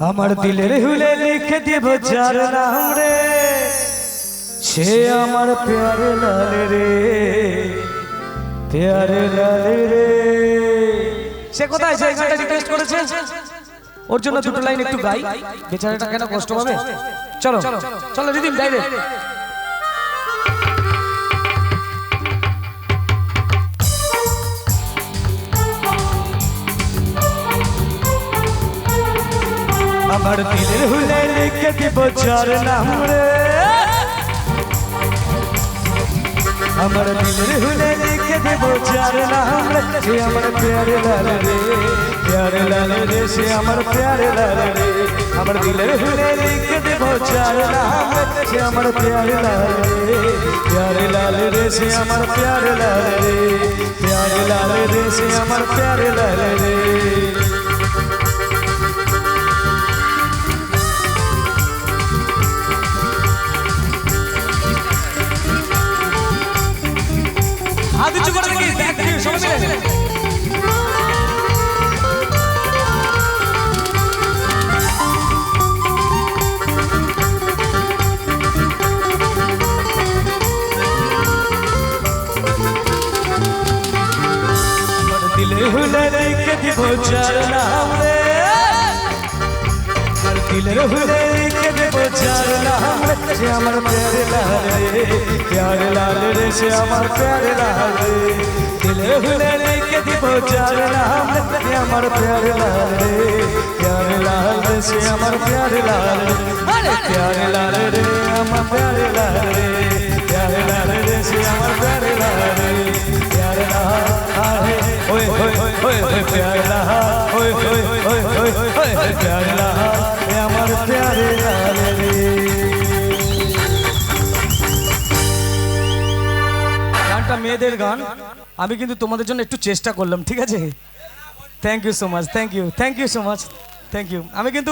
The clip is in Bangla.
আমার দিলের হুলে লিখে দিব যার নাম রে, সে আমার প্যারে লাল রে, প্যারে লাল রে। সে কোথায়? সে গানটা রিকোয়েস্ট করেছে, ওর জন্য দুটো লাইন একটু গাই, বেচারাটা কেন কষ্ট পাবে। চলো চলো রিদিম ডাইরেক্ট। আমার দিলের হুলে লিখে দিব যার নাম রে, আমার দিলের হুলে লিখে দিব যার নাম রে, সে আমার প্যারে লাল রে, প্যারে লাল রে, সে আমার প্যারে লাল রে। আমার দিলের হুলে লিখে দিব যার নাম রে, সে আমার প্যারে লাল রে, প্যারে লাল রে, সে আমার প্যারে লাল রে, প্যারে লাল রে, সে আমার প্যারে লাল রে। হাত উঁচু করে দেখি, দেখি সবাই মিলে। আমার দিলে হুলে লিখে দিব যার নাম রে, আমার দিলের হুলে লিখে দিব যার নাম রে, সে আমার প্যারে লাল রে, প্যারে লাল রে, সে আমার প্যারে লাল রে। দিলের হুলে লিখে দিব যার নাম রে, সে আমার প্যারে লাল রে, প্যারে লাল রে, সে আমার প্যারে লাল রে। প্যারে লাল রে, আমার প্যারে লাল রে, প্যারে লাল রে, সে আমার প্যারে লাল রে, প্যারে লাল আরে ওই ওই ওই ওই প্যারে লাল, ওই ওই ওই ওই ওই প্যারে লাল, আমার প্যারে লাল রে। গানটা মেয়েদের গান, আমি কিন্তু তোমাদের জন্য একটু চেষ্টা করলাম, ঠিক আছে? Thank you so much, thank you so much, thank you. আমি কিন্তু